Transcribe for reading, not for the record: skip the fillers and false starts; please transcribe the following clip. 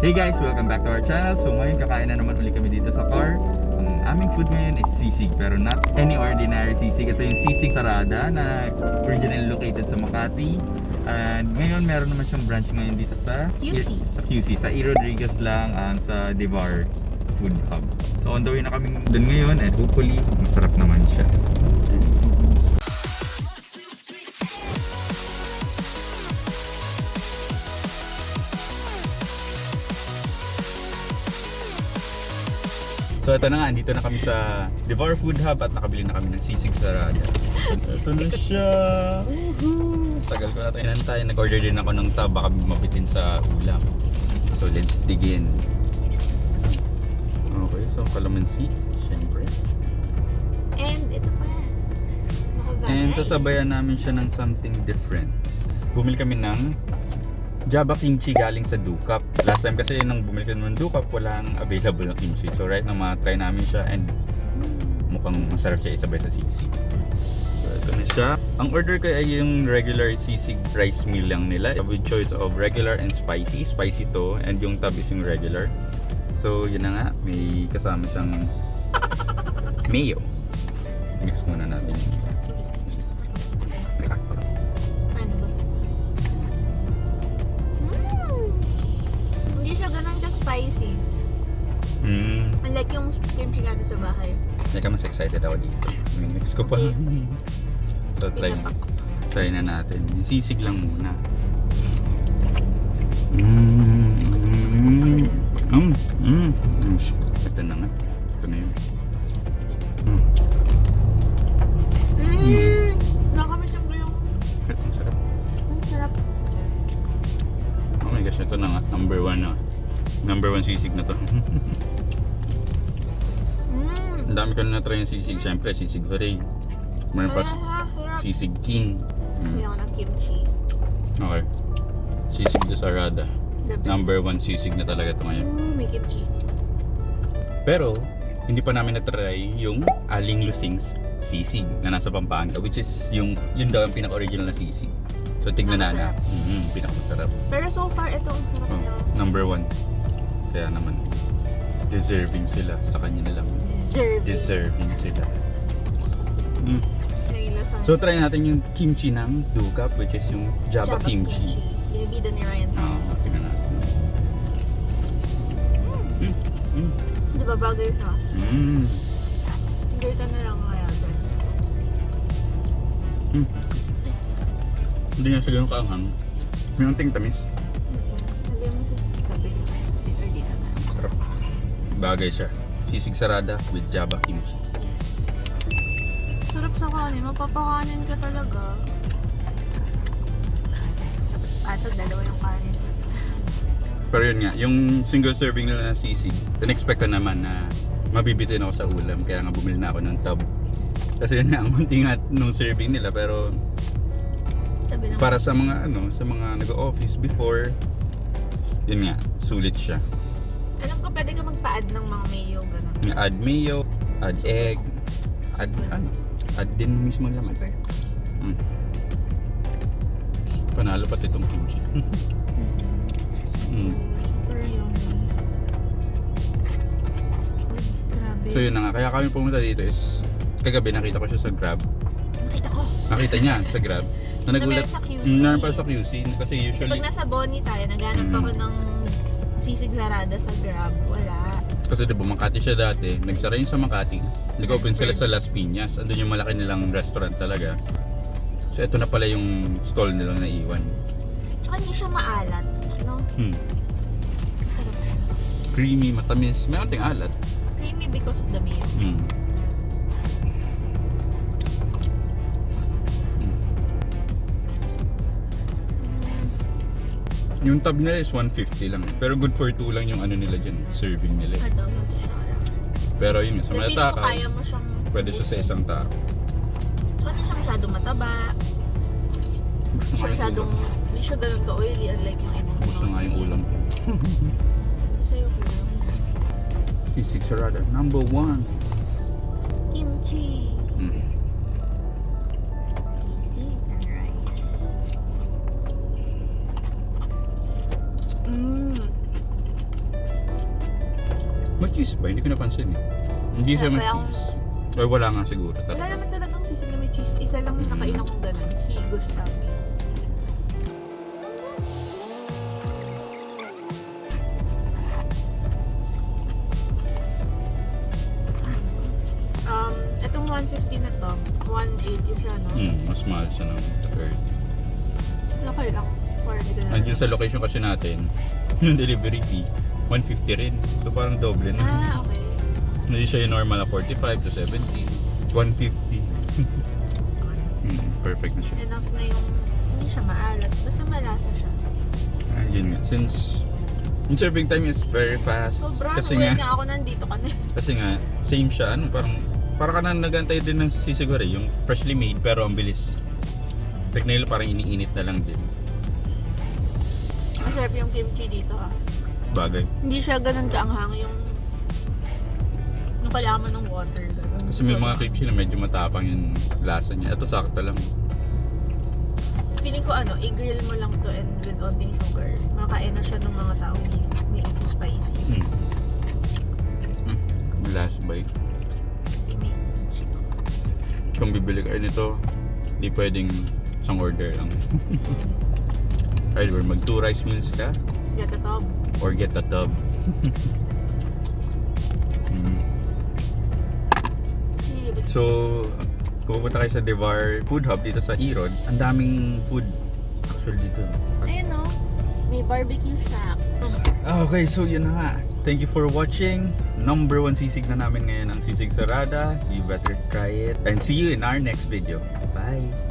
Hey guys, welcome back to our channel. So ngayon kakain na naman ulit kami dito sa car. Ang aming food ngayon is sisig, pero not any ordinary sisig. Ito yung Sisig Sa Rada na originally located sa Makati. And ngayon meron naman siyang branch ngayon dito sa QC. Sa E. Rodriguez lang sa Devour Food Hub. So on the way na kami dun ngayon and hopefully masarap naman siya. So ito na nga, andito na kami sa Devour Food Hub at nakabili na kami ng Sisig Sa Rada. Ito na siya! Tagal ko na tayo hinantay. Nag-order din ako ng tab, baka mabitin sa ulam. So let's dig in. Okay, so calamansi, syempre. And ito pa. And sasabayan namin siya ng something different. Bumili kami ng Java kimchi galing sa Dukap. Last time kasi nung bumili kami ng Dukap, walang available na kimchi. So right now, try namin siya and mukhang masarap siya isabay sa sisig. So ito na siya. Ang order ko ay yung regular sisig rice meal lang nila with choice of regular and spicy. Spicy to and yung tab is yung regular. So yun na nga, may kasama siyang mayo. Mix muna natin yun. Spicy. Unlike yung kimchi natin sa bahay. Like, mas excited ako dito. Mix ko pa. So try na natin. Yung sisig lang muna. Ito na nga. Ito na yun. Nakakamiss yung Ang sarap. Ang sarap. Oh my gosh, ito na nga. Number 1 na. Number 1 sisig na to. Ang dami ko na try yung sisig. Siyempre, sisig hooray. Meron pa sisig king. Hindi ako ng kimchi. Okay. Sisig sa Rada. Number 1 sisig na talaga ito ngayon. May kimchi. Pero, hindi pa namin na-try yung Aling Lusing's sisig na nasa Pampanga. Which is yun daw ang pinaka-original na sisig. So, tignan na. Pinaka-masarap. Pero so far, ito ang sarap niya. Number 1. Kaya naman, deserving sila sa kanya nilang. Deserving sila. So try natin yung kimchi ng Dukap, which is yung Java kimchi. Binibida ni Ryan. Tingnan natin. Di ba bagay siya? Gawin na lang kaya ito. Hindi nga siya ganun kaanghang. May unting tamis. Lagay mo sa tabi. Or dito na. Sarap. Bagay siya. Sisig Sa Rada with Java kimchi. Sarap sa kanin. Mapapakanin ka talaga. Ito, dalawa yung kanin. Pero yun nga, yung single serving nila ng sisig, in-expect ko naman na mabibitin ako sa ulam. Kaya nga bumili na ako ng tub. Kasi yun nga, ang munti nga nung serving nila. Pero para sa mga sa mga nag-office before, yun nga, sulit siya. Alam ko, pwede ka magpa-add ng mga mayo, gano'n. Add mayo, add egg, add din mismo laman. Super. Panalo pati itong kimchi. Super yummy. Grabe. So yun na nga, kaya kami pumunta dito is kagabi nakita ko siya sa Grab. Nakita niya sa Grab. Na nagulat. Naroon pa sa QC. Kasi usually pag nasa Bonnie tayo, naghanap ako ng Sisig Sa Rada sa Grab. Wala. Kasi diba Makati siya dati. Nagsara yun sa Makati. Nag-open sila sa Las Pinas. Andun yung malaki nilang restaurant talaga. So ito na pala yung stall nilang naiwan. Tsaka hindi siya maalat. No? Sarap siya. Creamy, matamis. May konting alat. Creamy because of the mayo. Yung tab nila is 150 lang. Pero good for 2 lang yung ano nila dyan. Serving nila. Pero yun, sa mga takaw, pwede siya sa isang tao. So hindi siya masyadong mataba. Hindi siya ganun ka-oily unlike yung ibang Gusto nga yung ulam ko. Sa'yo ko lang. Sisig Sa Rada, number 1. Kimchi. Sisig and rice. May cheese ba? Hindi ko napansin eh. Hindi siya may Wala akong- cheese. Or wala nga siguro. Wala naman talagang sisig na may cheese. Isa lang yung nakain akong ganun. Si Gustav. Itong 150 na to, 180 siya, no? Mas mahal siya ng 30. Okay lang. For the... Andiyan sa location kasi natin, yung delivery fee, 150 rin. So parang doble na. okay. Hindi siya yung normal na 45 to 70, 150. Perfect na siya. Enough na yung, hindi siya maalat. Basta malasa siya. Ayun nga. Since yung serving time is very fast. Sobrang Kasi uwi nga, nga ako nandito ka na. kasi nga, same siya. Ano, para ka na nagantay din ng sisig sa rada, yung freshly made pero ang bilis. Technically parang iniinit na lang din. Masarap yung kimchi dito ha. Bagay. Hindi siya ganun kaanghang yung kalaman ng water. Ganun. Kasi may mga kimchi na medyo matapang yung lasa niya. Ito sakto lang. Feeling ko i-grill mo lang to and with onting sugar. Makain na siya ng mga tao may ito spicy. Last bite. Kasi may Kung bibili kayo nito, di pwedeng isang order lang. Either mag 2 rice meals ka get a tub. or get a tub. So, kung pupunta kayo sa Devour Food Hub dito sa Irod, ang daming food actually dito. Ayun no, may barbecue shack. Okay, so yun na nga. Thank you for watching. Number 1 sisig na namin ngayon ang Sisig Sa Rada. You better try it. And see you in our next video. Bye!